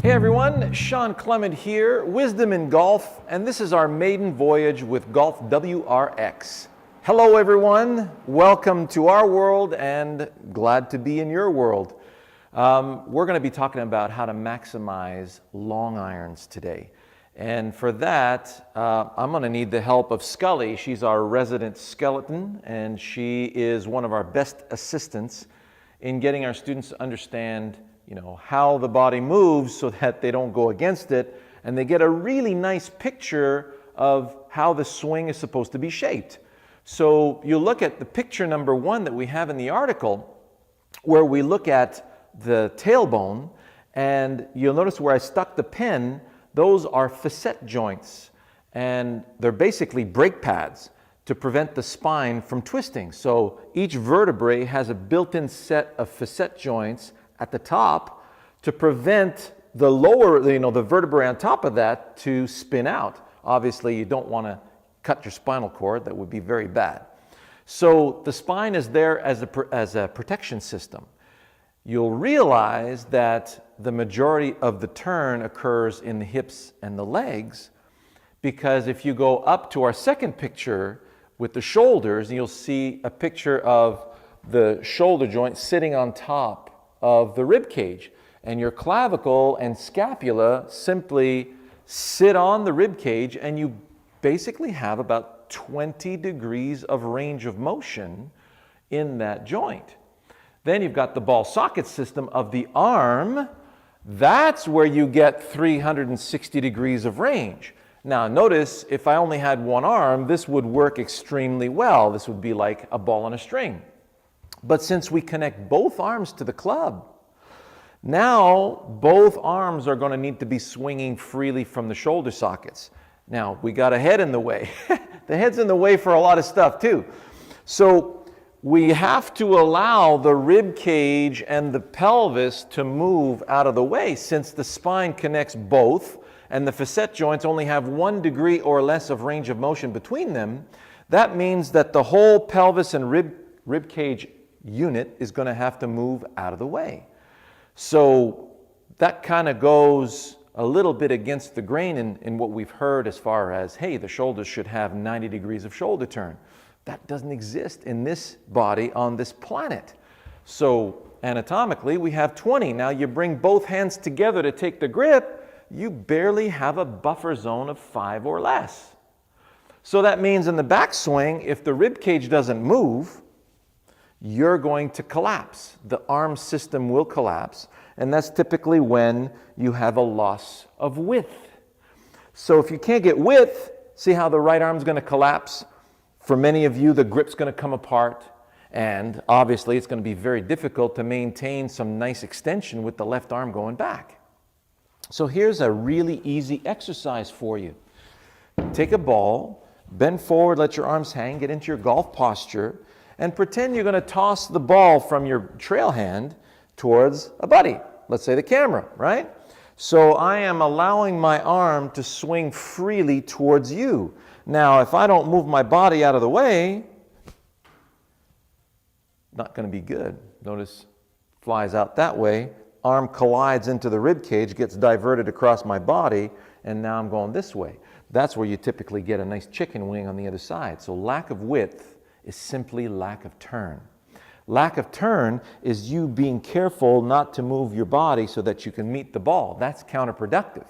Hey everyone, Shawn Clement here, Wisdom in Golf, and this is our maiden voyage with Golf WRX. Hello everyone, welcome to our world and glad to be in your world. We're going to be talking about how to maximize long irons today. And for that, I'm going to need the help of Scully. She's our resident skeleton, and she is one of our best assistants in getting our students to understand how the body moves so that they don't go against it, and they get a really nice picture of how the swing is supposed to be shaped. So you look at the picture number 1 that we have in the article, where we look at the tailbone, and you'll notice where I stuck the pen, those are facet joints, and they're basically brake pads to prevent the spine from twisting. So each vertebrae has a built-in set of facet joints at the top to prevent the lower, the vertebrae on top of that to spin out. Obviously, you don't want to cut your spinal cord. That would be very bad. So the spine is there as a protection system. You'll realize that the majority of the turn occurs in the hips and the legs, because if you go up to our second picture with the shoulders, you'll see a picture of the shoulder joint sitting on top of the rib cage, and your clavicle and scapula simply sit on the rib cage, and you basically have about 20 degrees of range of motion in that joint. Then you've got the ball socket system of the arm. That's where you get 360 degrees of range. Now notice, if I only had one arm, this would work extremely well. This would be like a ball on a string. But since we connect both arms to the club, now both arms are going to need to be swinging freely from the shoulder sockets. Now, we got a head in the way. The head's in the way for a lot of stuff too. So we have to allow the rib cage and the pelvis to move out of the way, since the spine connects both and the facet joints only have 1 degree or less of range of motion between them. That means that the whole pelvis and rib cage unit is going to have to move out of the way. So that kind of goes a little bit against the grain in what we've heard as far as, hey, the shoulders should have 90 degrees of shoulder turn. That doesn't exist in this body on this planet. So anatomically, we have 20. Now you bring both hands together to take the grip, you barely have a buffer zone of 5 or less. So that means in the backswing, if the rib cage doesn't move, you're going to collapse. The arm system will collapse, and that's typically when you have a loss of width. So if you can't get width, see how the right arm's going to collapse? For many of you, the grip's going to come apart, and obviously it's going to be very difficult to maintain some nice extension with the left arm going back. So here's a really easy exercise for you. Take a ball, bend forward, let your arms hang, get into your golf posture, and pretend you're going to toss the ball from your trail hand towards a buddy, let's say the camera, right? So I am allowing my arm to swing freely towards you. Now, if I don't move my body out of the way, not going to be good. Notice, flies out that way, arm collides into the rib cage, gets diverted across my body, and now I'm going this way. That's where you typically get a nice chicken wing on the other side. So lack of width is simply lack of turn. Lack of turn is you being careful not to move your body so that you can meet the ball. That's counterproductive.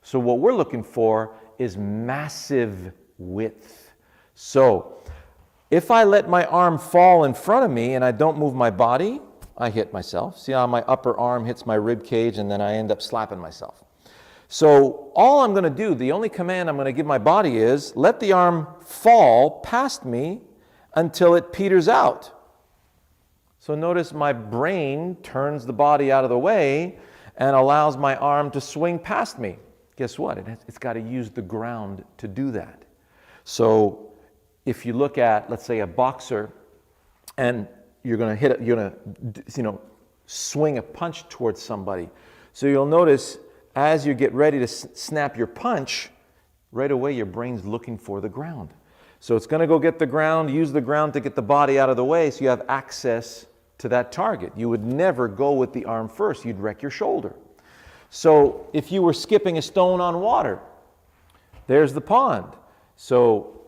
So what we're looking for is massive width. So if I let my arm fall in front of me and I don't move my body, I hit myself. See how my upper arm hits my rib cage, and then I end up slapping myself. So all I'm going to do, the only command I'm going to give my body is let the arm fall past me until it peters out. So notice my brain turns the body out of the way and allows my arm to swing past me. Guess what? It's got to use the ground to do that. So if you look at, let's say, a boxer, and you're going to swing a punch towards somebody. So you'll notice as you get ready to snap your punch, right away your brain's looking for the ground. So it's going to go get the ground, use the ground to get the body out of the way so you have access to that target. You would never go with the arm first. You'd wreck your shoulder. So if you were skipping a stone on water, there's the pond. So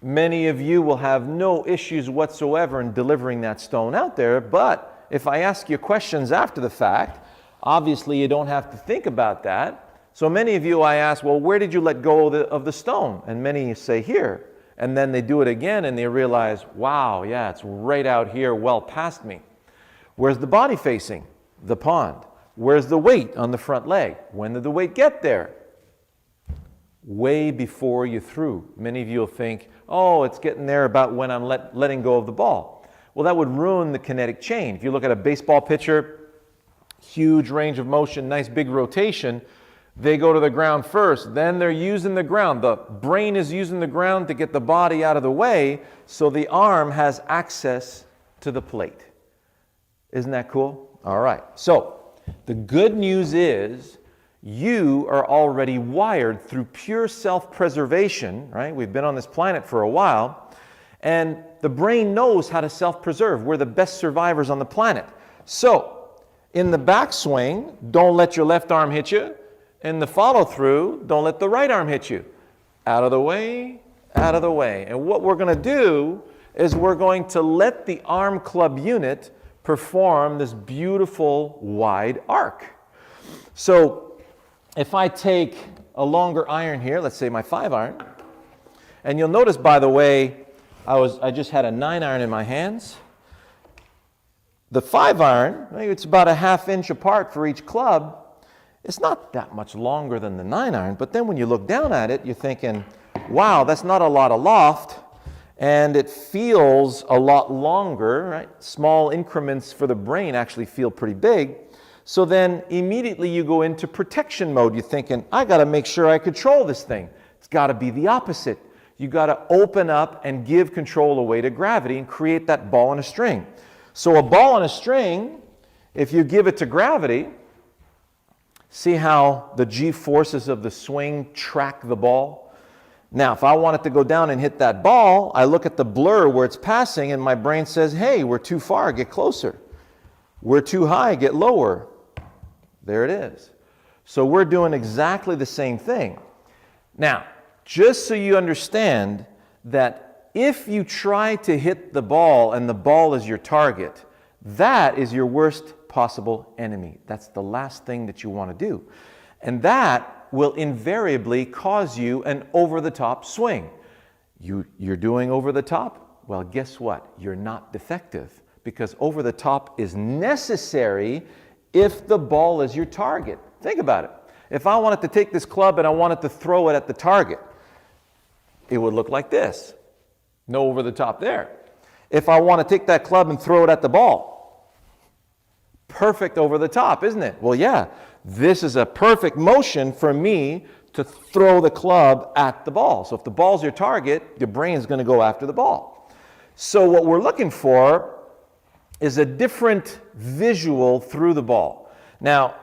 many of you will have no issues whatsoever in delivering that stone out there, but if I ask you questions after the fact, obviously you don't have to think about that. So many of you I ask, well, where did you let go of the stone? And many say here. And then they do it again and they realize, wow, yeah, it's right out here, well past me. Where's the body facing? The pond. Where's the weight on the front leg? When did the weight get there? Way before you threw. Many of you will think, oh, it's getting there about when I'm letting go of the ball. Well, that would ruin the kinetic chain. If you look at a baseball pitcher, huge range of motion, nice big rotation, they go to the ground first, then they're using the ground. The brain is using the ground to get the body out of the way, so the arm has access to the plate. Isn't that cool? All right. So the good news is you are already wired through pure self-preservation, right? We've been on this planet for a while, and the brain knows how to self-preserve. We're the best survivors on the planet. So in the backswing, don't let your left arm hit you. In the follow-through, don't let the right arm hit you. Out of the way, out of the way. And what we're going to do is we're going to let the arm club unit perform this beautiful wide arc. So if I take a longer iron here, let's say my 5-iron, and you'll notice, by the way, I just had a 9-iron in my hands. The 5-iron, it's about a 1/2 inch apart for each club. It's not that much longer than the 9-iron, but then when you look down at it, you're thinking, wow, that's not a lot of loft, and it feels a lot longer, right? Small increments for the brain actually feel pretty big. So then immediately you go into protection mode. You're thinking, I got to make sure I control this thing. It's got to be the opposite. You got to open up and give control away to gravity and create that ball on a string. So a ball on a string, if you give it to gravity, see how the G-forces of the swing track the ball? Now, if I want it to go down and hit that ball, I look at the blur where it's passing and my brain says, hey, we're too far, get closer. We're too high, get lower. There it is. So we're doing exactly the same thing. Now, just so you understand that if you try to hit the ball and the ball is your target, that is your worst possible enemy. That's the last thing that you want to do. And that will invariably cause you an over-the-top swing. You're doing over-the-top? Well, guess what? You're not defective, because over-the-top is necessary if the ball is your target. Think about it. If I wanted to take this club and I wanted to throw it at the target, it would look like this. No over-the-top there. If I want to take that club and throw it at the ball, perfect over the top, isn't it? Well, yeah, this is a perfect motion for me to throw the club at the ball. So if the ball's your target, your brain is going to go after the ball. So what we're looking for is a different visual through the ball. Now,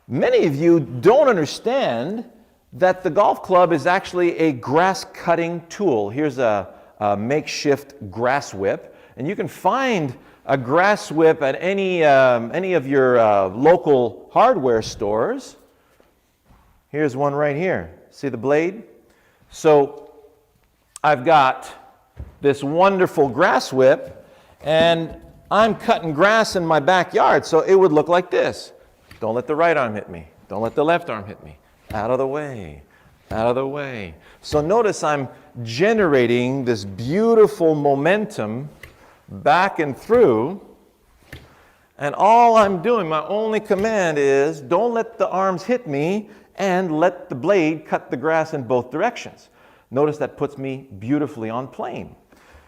many of you don't understand that the golf club is actually a grass cutting tool. Here's a makeshift grass whip, and you can find a grass whip at any of your local hardware stores. Here's one right here. See the blade? So I've got this wonderful grass whip, and I'm cutting grass in my backyard, so it would look like this. Don't let the right arm hit me. Don't let the left arm hit me. Out of the way. Out of the way. So notice I'm generating this beautiful momentum back and through, and all I'm doing, my only command is don't let the arms hit me and let the blade cut the grass in both directions. Notice that puts me beautifully on plane.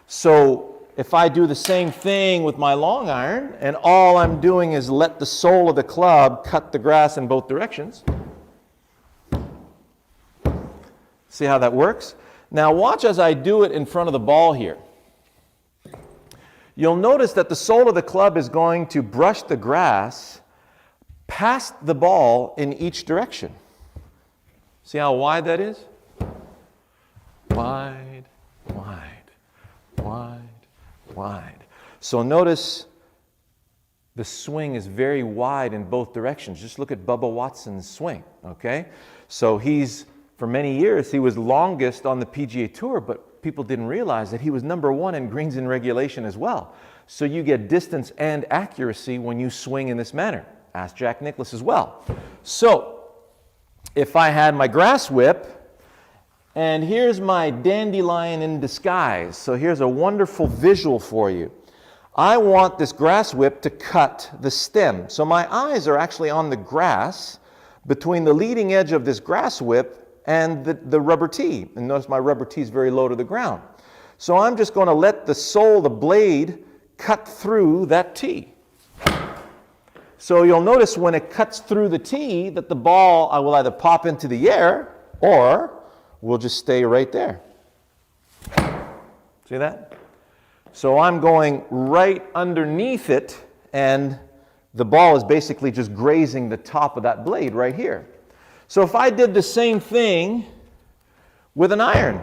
So if I do the same thing with my long iron and all I'm doing is let the sole of the club cut the grass in both directions, see how that works? Now watch as I do it in front of the ball here. You'll notice that the sole of the club is going to brush the grass past the ball in each direction. See how wide that is? Wide, wide, wide, wide. So notice the swing is very wide in both directions. Just look at Bubba Watson's swing, okay? So for many years, he was longest on the PGA Tour, but people didn't realize that he was #1 in greens in regulation as well. So you get distance and accuracy when you swing in this manner. Ask Jack Nicklaus as well. So if I had my grass whip, and here's my dandelion in disguise. So here's a wonderful visual for you. I want this grass whip to cut the stem. So my eyes are actually on the grass between the leading edge of this grass whip and the rubber tee. And notice my rubber tee is very low to the ground. So I'm just going to let the sole, the blade, cut through that tee. So you'll notice when it cuts through the tee that the ball will either pop into the air or will just stay right there. See that? So I'm going right underneath it, and the ball is basically just grazing the top of that blade right here. So if I did the same thing with an iron,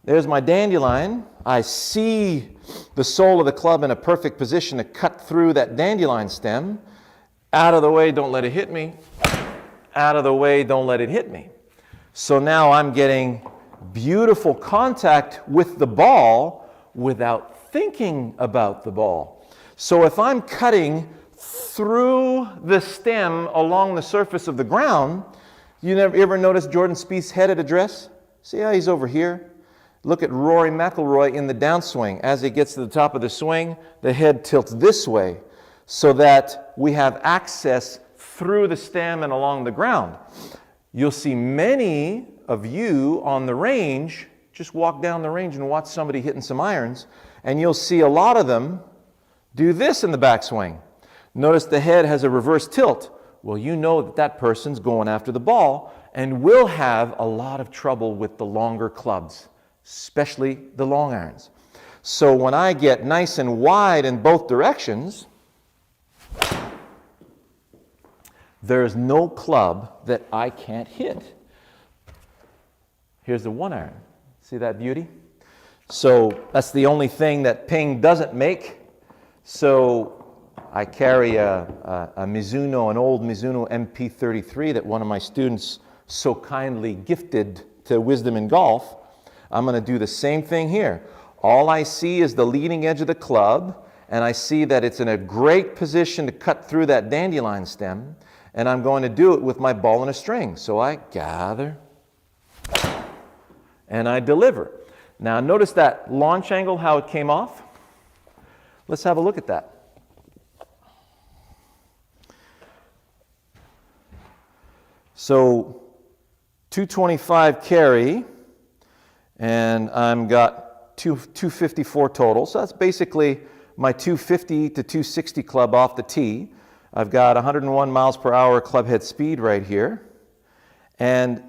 there's my dandelion. I see the sole of the club in a perfect position to cut through that dandelion stem. Out of the way, don't let it hit me. Out of the way, don't let it hit me. So now I'm getting beautiful contact with the ball without thinking about the ball. So if I'm cutting through the stem along the surface of the ground, you ever notice Jordan Spieth's headed address? See how he's over here? Look at Rory McIlroy in the downswing. As he gets to the top of the swing, the head tilts this way so that we have access through the stem and along the ground. You'll see many of you on the range, just walk down the range and watch somebody hitting some irons, and you'll see a lot of them do this in the backswing. Notice the head has a reverse tilt. Well, you know that that person's going after the ball and will have a lot of trouble with the longer clubs, especially the long irons. So when I get nice and wide in both directions, there's no club that I can't hit. Here's the 1 iron. See that beauty? So that's the only thing that Ping doesn't make. So I carry a Mizuno, an old Mizuno MP33 that one of my students so kindly gifted to Wisdom in Golf. I'm going to do the same thing here. All I see is the leading edge of the club, and I see that it's in a great position to cut through that dandelion stem, and I'm going to do it with my ball and a string. So I gather, and I deliver. Now notice that launch angle, how it came off. Let's have a look at that. So 225 carry, and I'm got 254 total. So that's basically my 250 to 260 club off the tee. I've got 101 miles per hour club head speed right here. And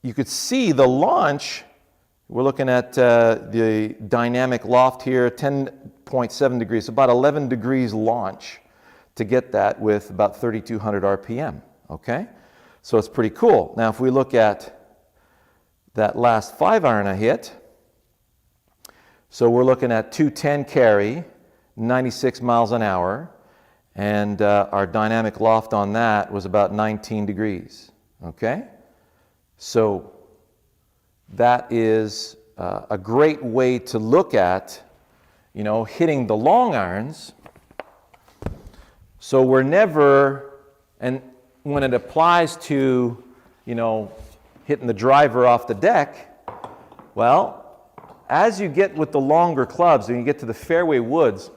you could see the launch. We're looking at the dynamic loft here, 10.7 degrees, about 11 degrees launch to get that with about 3,200 RPM, okay? So it's pretty cool. Now if we look at that last 5-iron I hit, so we're looking at 210 carry, 96 miles an hour, and our dynamic loft on that was about 19 degrees, okay? So that is a great way to look at, you know, hitting the long irons. So we're never, and when it applies to, you know, hitting the driver off the deck, well, as you get with the longer clubs and you get to the fairway woods,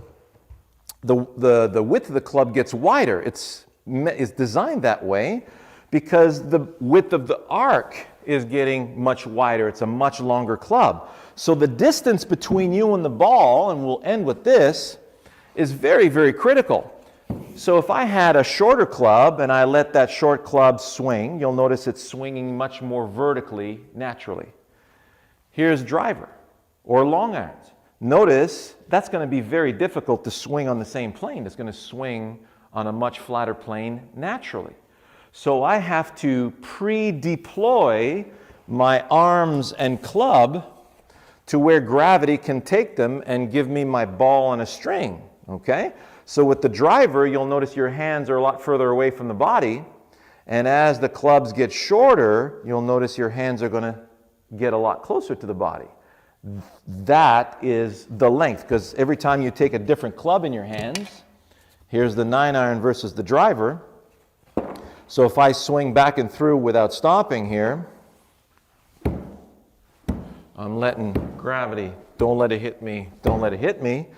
the width of the club gets wider. It's designed that way because the width of the arc is getting much wider. It's a much longer club. So the distance between you and the ball, and we'll end with this, is very, very critical. So if I had a shorter club and I let that short club swing, you'll notice it's swinging much more vertically, naturally. Here's driver or long irons. Notice that's going to be very difficult to swing on the same plane. It's going to swing on a much flatter plane naturally. So I have to pre-deploy my arms and club to where gravity can take them and give me my ball and a string. okay? So with the driver, you'll notice your hands are a lot further away from the body, and as the clubs get shorter, you'll notice your hands are going to get a lot closer to the body. That is the length, because every time you take a different club in your hands, here's the 9-iron versus the driver. So if I swing back and through without stopping here, I'm letting gravity, don't let it hit me, don't let it hit me.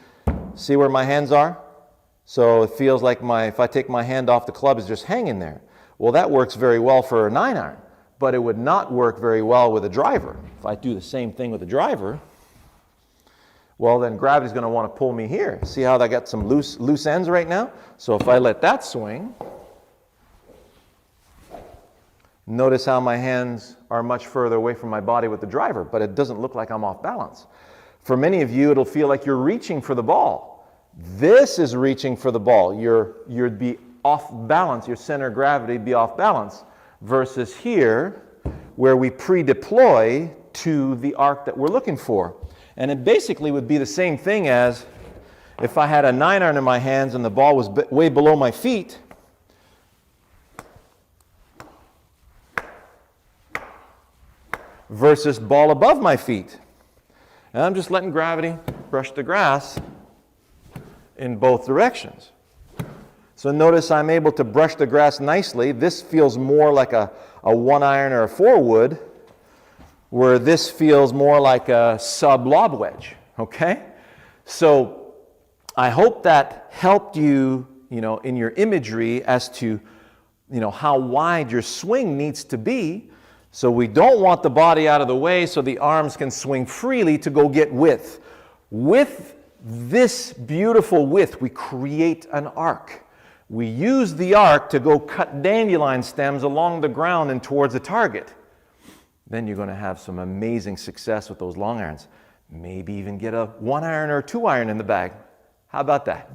See where my hands are? So it feels like if I take my hand off the club, it's just hanging there. Well, that works very well for a 9-iron, but it would not work very well with a driver. If I do the same thing with a driver, well, then gravity's going to want to pull me here. See how I got some loose ends right now? So if I let that swing, notice how my hands are much further away from my body with the driver, but it doesn't look like I'm off balance. For many of you, it'll feel like you're reaching for the ball. This is reaching for the ball. You'd be off balance, your center of gravity would be off balance, versus here, where we pre-deploy to the arc that we're looking for. And it basically would be the same thing as if I had a 9-iron in my hands and the ball was way below my feet. Versus ball above my feet. And I'm just letting gravity brush the grass in both directions. So notice I'm able to brush the grass nicely. This feels more like a 1-iron or a 4-wood, where this feels more like a sub-lob wedge, okay? So I hope that helped you, in your imagery as to, how wide your swing needs to be. So we don't want the body out of the way so the arms can swing freely to go get width. With this beautiful width, we create an arc. We use the arc to go cut dandelion stems along the ground and towards the target. Then you're going to have some amazing success with those long irons. Maybe even get a 1-iron or a 2-iron in the bag. How about that?